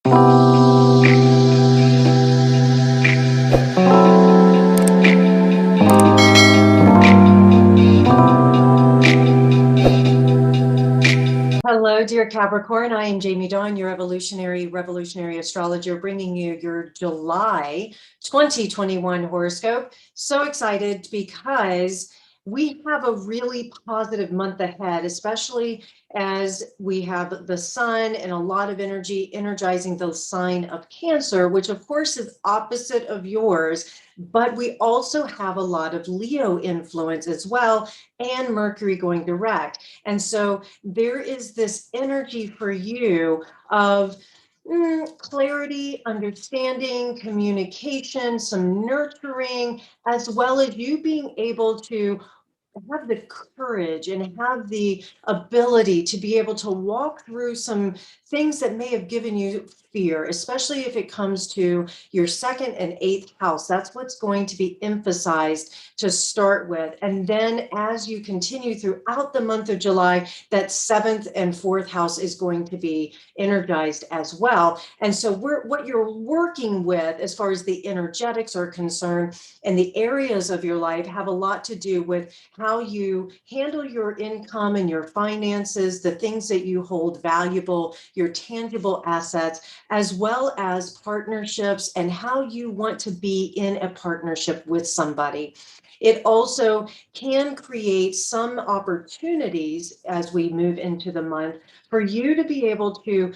Hello, dear Capricorn. I am Jamie Dawn, your revolutionary astrologer, bringing you your July 2021 horoscope. So excited because we have a really positive month ahead, especially as we have the sun and a lot of energy energizing the sign of Cancer, which of course is opposite of yours. But we also have a lot of Leo influence as well, and Mercury going direct. And so there is this energy for you of clarity, understanding, communication, some nurturing, as well as you being able to have the courage and have the ability to be able to walk through some things that may have given you fear, especially if it comes to your second and eighth house. That's what's going to be emphasized to start with. And then as you continue throughout the month of July, that seventh and fourth house is going to be energized as well. And so what you're working with as far as the energetics are concerned and the areas of your life have a lot to do with how you handle your income and your finances, the things that you hold valuable, your tangible assets, as well as partnerships and how you want to be in a partnership with somebody. It also can create some opportunities as we move into the month for you to be able to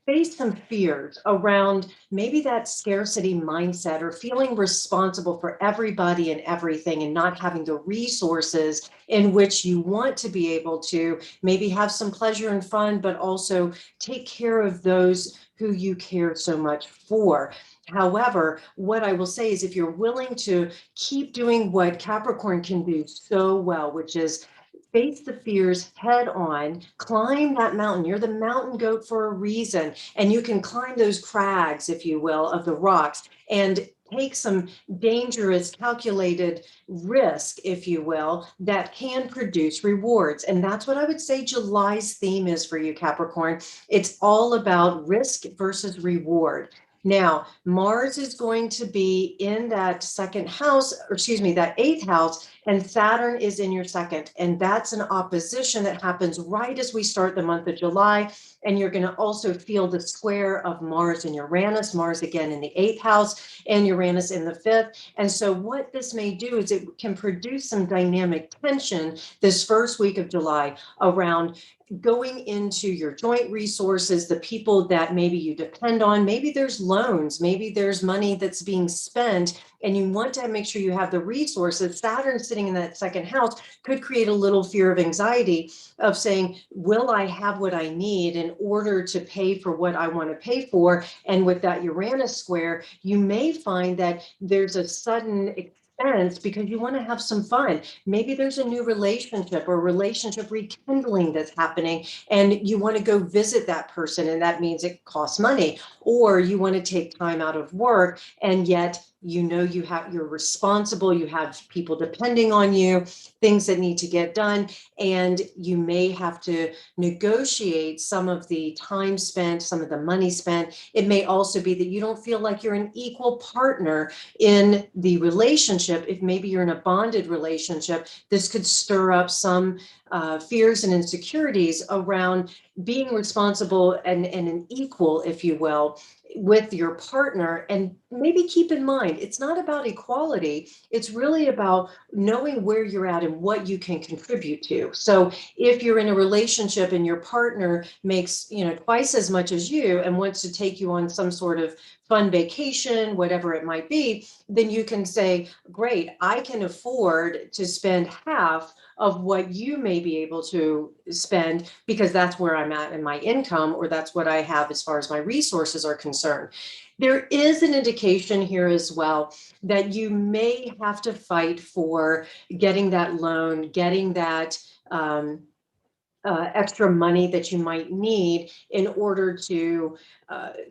face some fears around maybe that scarcity mindset or feeling responsible for everybody and everything and not having the resources in which you want to be able to maybe have some pleasure and fun, but also take care of those who you care so much for. However, what I will say is if you're willing to keep doing what Capricorn can do so well, which is face the fears head on, climb that mountain. You're the mountain goat for a reason. And you can climb those crags, if you will, of the rocks and take some dangerous, calculated risk, if you will, that can produce rewards. And that's what I would say July's theme is for you, Capricorn. It's all about risk versus reward. Now, Mars is going to be in that second house, or excuse me, that eighth house, and Saturn is in your second. And that's an opposition that happens right as we start the month of July. And you're going to also feel the square of Mars and Uranus, Mars again in the eighth house and Uranus in the fifth. And so what this may do is it can produce some dynamic tension this first week of July around going into your joint resources, the people that maybe you depend on. Maybe there's loans, maybe there's money that's being spent and you want to make sure you have the resources. Saturn sitting in that second house could create a little fear of anxiety of saying, will I have what I need in order to pay for what I want to pay for? And with that Uranus square, you may find that there's a sudden expense because you want to have some fun. Maybe there's a new relationship or relationship rekindling that's happening and you want to go visit that person and that means it costs money, or you want to take time out of work and yet you're responsible, you have people depending on you, things that need to get done, and you may have to negotiate some of the time spent, some of the money spent. It may also be that you don't feel like you're an equal partner in the relationship. If maybe you're in a bonded relationship, this could stir up some fears and insecurities around being responsible and an equal, if you will, with your partner. And maybe keep in mind, it's not about equality. It's really about knowing where you're at and what you can contribute to. So if you're in a relationship and your partner makes, twice as much as you and wants to take you on some sort of fun vacation, whatever it might be, then you can say, great, I can afford to spend half of what you may be able to spend because that's where I'm at in my income, or that's what I have as far as my resources are concerned. There is an indication here as well that you may have to fight for getting that loan, getting that extra money that you might need in order to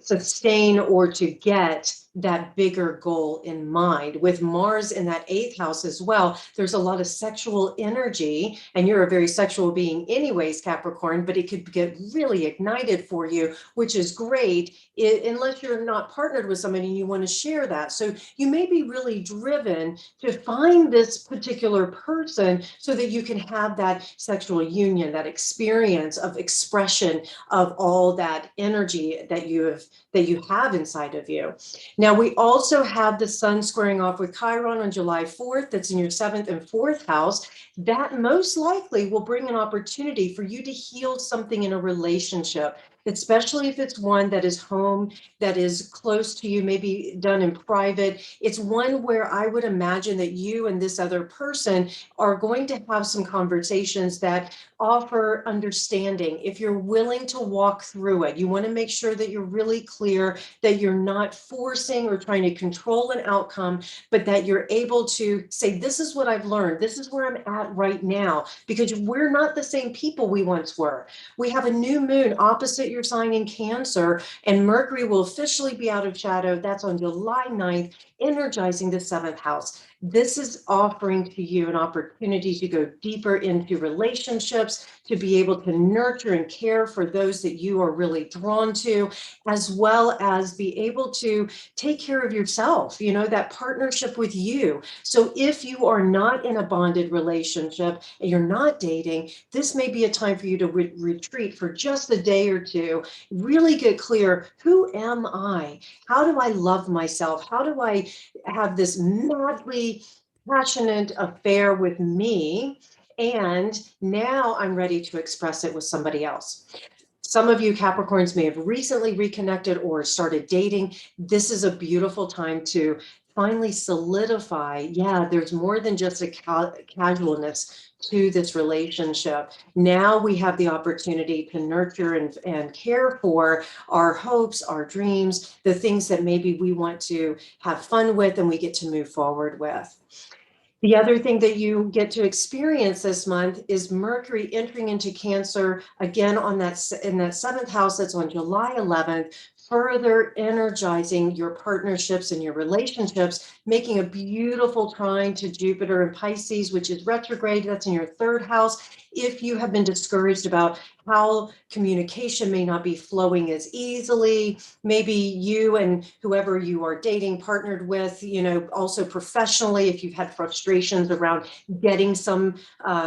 sustain or to get that bigger goal in mind. With Mars in that 8th house as well, there's a lot of sexual energy, and you're a very sexual being anyways, Capricorn, but it could get really ignited for you, which is great, unless you're not partnered with somebody and you want to share that. So you may be really driven to find this particular person so that you can have that sexual union, that experience of expression of all that energy that you have inside of you. Now, we also have the sun squaring off with Chiron on July 4th. That's in your 7th and 4th house. That most likely will bring an opportunity for you to heal something in a relationship, especially if it's one that is home, that is close to you, maybe done in private. It's one where I would imagine that you and this other person are going to have some conversations that offer understanding. If you're willing to walk through it, you want to make sure that you're really clear, that you're not forcing or trying to control an outcome, but that you're able to say, this is what I've learned. This is where I'm at right now, because we're not the same people we once were. We have a new moon opposite your sign in Cancer, and Mercury will officially be out of shadow. That's on July 9th, energizing the 7th house. This is offering to you an opportunity to go deeper into relationships, to be able to nurture and care for those that you are really drawn to, as well as be able to take care of yourself, that partnership with you. So if you are not in a bonded relationship and you're not dating, this may be a time for you to retreat for just a day or two, really get clear, who am I? How do I love myself? How do I have this madly passionate affair with me? And now I'm ready to express it with somebody else. Some of you Capricorns may have recently reconnected or started dating. This is a beautiful time to finally solidify, yeah, there's more than just a casualness to this relationship. Now we have the opportunity to nurture and care for our hopes, our dreams, the things that maybe we want to have fun with and we get to move forward with. The other thing that you get to experience this month is Mercury entering into Cancer again in that 7th house. That's on July 11th, further energizing your partnerships and your relationships, making a beautiful trine to Jupiter in Pisces, which is retrograde. That's in your 3rd house. If you have been discouraged about how communication may not be flowing as easily, maybe you and whoever you are dating, partnered with, also professionally, if you've had frustrations around getting some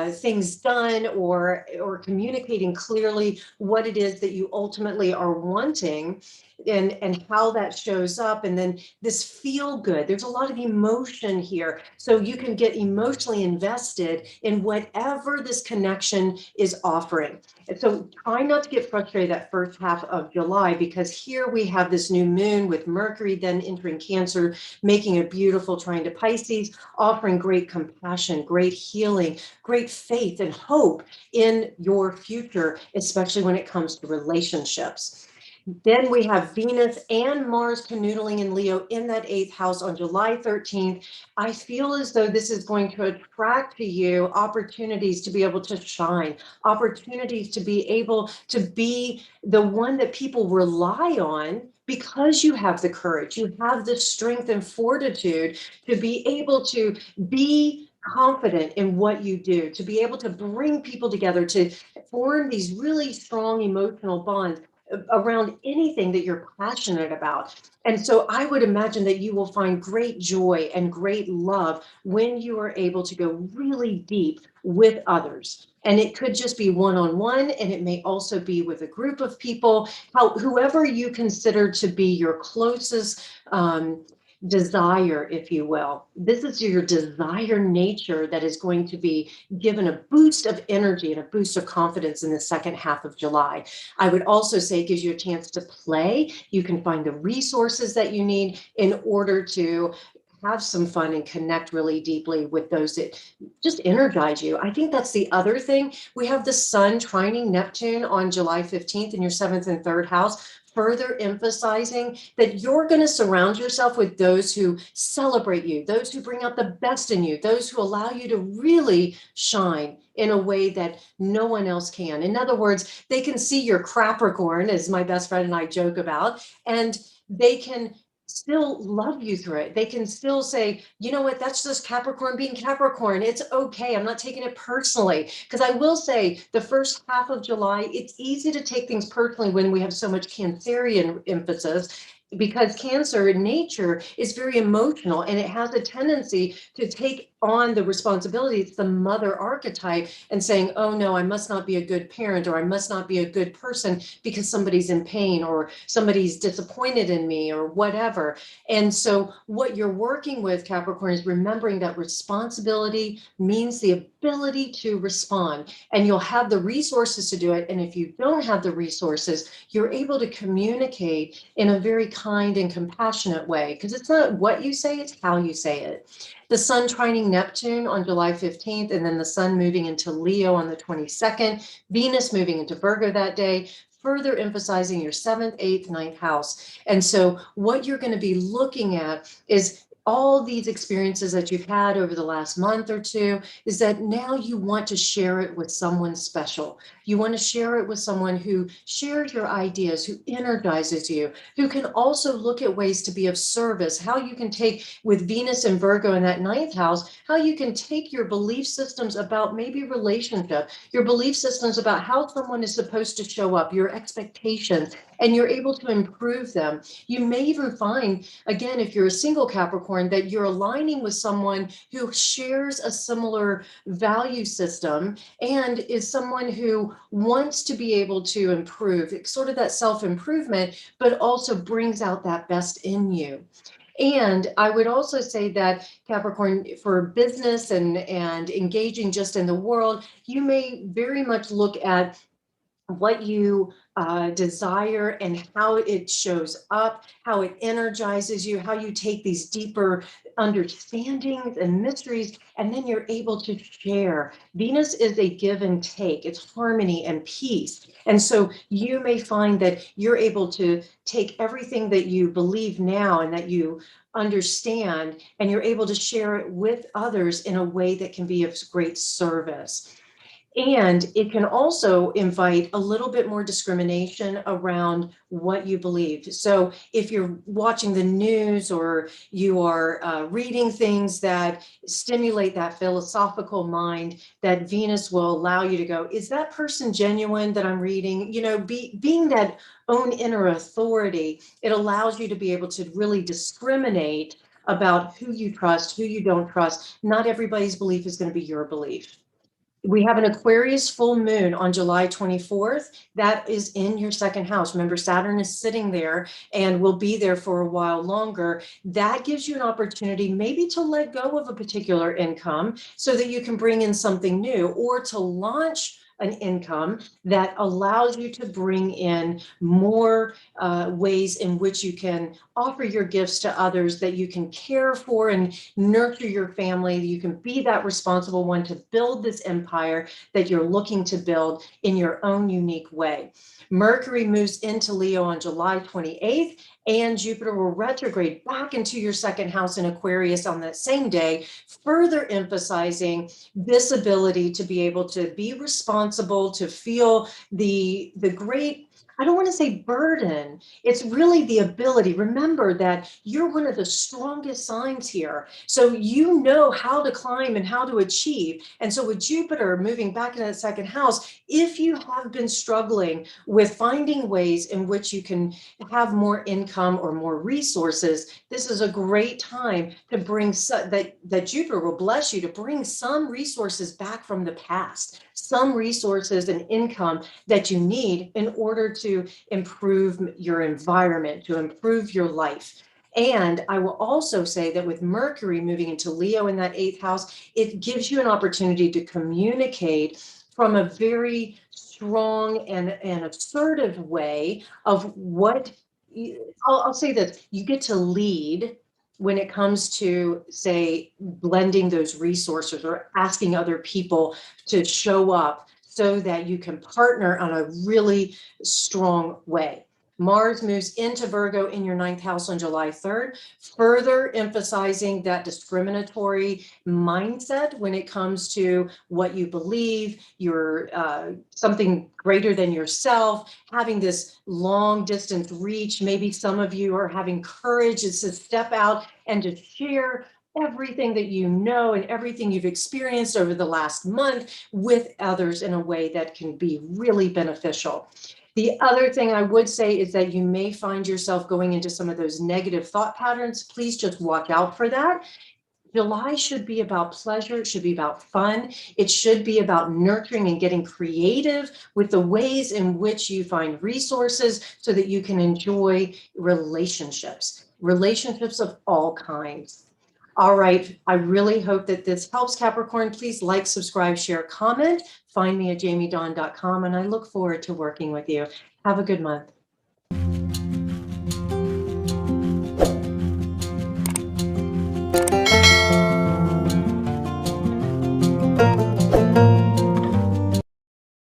things done or communicating clearly what it is that you ultimately are wanting, and how that shows up. And then this feel good, there's a lot of emotion here, so you can get emotionally invested in whatever this connection is offering. And so try not to get frustrated that first half of July, because here we have this new moon with Mercury then entering Cancer, making a beautiful trine to Pisces, offering great compassion, great healing, great faith and hope in your future, especially when it comes to relationships. Then we have Venus and Mars canoodling in Leo in that 8th house on July 13th. I feel as though this is going to attract to you opportunities to be able to shine, opportunities to be able to be the one that people rely on, because you have the courage, you have the strength and fortitude to be able to be confident in what you do, to be able to bring people together, to form these really strong emotional bonds around anything that you're passionate about. And so I would imagine that you will find great joy and great love when you are able to go really deep with others. And it could just be one-on-one, and it may also be with a group of people, whoever you consider to be your closest desire, if you will. This is your desire nature that is going to be given a boost of energy and a boost of confidence in the second half of July. I would also say it gives you a chance to play. You can find the resources that you need in order to have some fun and connect really deeply with those that just energize you. I think that's the other thing. We have the sun trining Neptune on July 15th in your 7th and 3rd house, further emphasizing that you're going to surround yourself with those who celebrate you, those who bring out the best in you, those who allow you to really shine in a way that no one else can. In other words, they can see your Capricorn, as my best friend and I joke about, and they can still love you through it. They can still say, you know what, that's just Capricorn being Capricorn. It's okay. I'm not taking it personally. Because I will say the first half of July, it's easy to take things personally when we have so much Cancerian emphasis, because Cancer in nature is very emotional and it has a tendency to take on the responsibility. It's the mother archetype and saying, oh no, I must not be a good parent, or I must not be a good person because somebody's in pain or somebody's disappointed in me or whatever. And so what you're working with, Capricorn, is remembering that responsibility means the ability to respond, and you'll have the resources to do it. And if you don't have the resources, you're able to communicate in a very kind and compassionate way, because it's not what you say, it's how you say it. The sun trining Neptune on July 15th, and then the sun moving into Leo on the 22nd, Venus moving into Virgo that day, further emphasizing your 7th, 8th, 9th house. And so what you're going to be looking at is all these experiences that you've had over the last month or two, is that now you want to share it with someone special. You want to share it with someone who shares your ideas, who energizes you, who can also look at ways to be of service, how you can take, with Venus and Virgo in that 9th house, how you can take your belief systems about maybe relationship, your belief systems about how someone is supposed to show up, your expectations, and you're able to improve them. You may even find, again, if you're a single Capricorn, that you're aligning with someone who shares a similar value system and is someone who wants to be able to improve. It's sort of that self-improvement, but also brings out that best in you. And I would also say that Capricorn, for business and engaging just in the world, you may very much look at what you desire and how it shows up, how it energizes you, how you take these deeper understandings and mysteries, and then you're able to share. Venus is a give and take, it's harmony and peace. And so you may find that you're able to take everything that you believe now and that you understand, and you're able to share it with others in a way that can be of great service. And it can also invite a little bit more discrimination around what you believe. So if you're watching the news or you are reading things that stimulate that philosophical mind, that Venus will allow you to go, is that person genuine that I'm reading? You know, being that own inner authority, it allows you to be able to really discriminate about who you trust, who you don't trust. Not everybody's belief is going to be your belief. We have an Aquarius full moon on July 24th. That is in your 2nd house. Remember, Saturn is sitting there and will be there for a while longer. That gives you an opportunity maybe to let go of a particular income so that you can bring in something new, or to launch an income that allows you to bring in more ways in which you can offer your gifts to others, that you can care for and nurture your family. You can be that responsible one to build this empire that you're looking to build in your own unique way. Mercury moves into Leo on July 28th, and Jupiter will retrograde back into your 2nd house in Aquarius on that same day, further emphasizing this ability to be able to be responsible, to feel the great, I don't want to say burden, it's really the ability. Remember that you're one of the strongest signs here. So you know how to climb and how to achieve. And so with Jupiter moving back into that 2nd house, if you have been struggling with finding ways in which you can have more income or more resources, this is a great time to bring that Jupiter will bless you to bring some resources back from the past, some resources and income that you need in order to improve your environment, to improve your life. And I will also say that with Mercury moving into Leo in that 8th house, it gives you an opportunity to communicate from a very strong and assertive way of what, I'll say this, you get to lead when it comes to, say, blending those resources or asking other people to show up so that you can partner on a really strong way. Mars moves into Virgo in your 9th house on July 3rd, further emphasizing that discriminatory mindset when it comes to what you believe, you're something greater than yourself, having this long distance reach. Maybe some of you are having courage to step out and to share everything that you know and everything you've experienced over the last month with others in a way that can be really beneficial. The other thing I would say is that you may find yourself going into some of those negative thought patterns. Please just watch out for that. July should be about pleasure. It should be about fun. It should be about nurturing and getting creative with the ways in which you find resources so that you can enjoy relationships of all kinds. All right. I really hope that this helps, Capricorn. Please like, subscribe, share, comment. Find me at jamiedawn.com, and I look forward to working with you. Have a good month.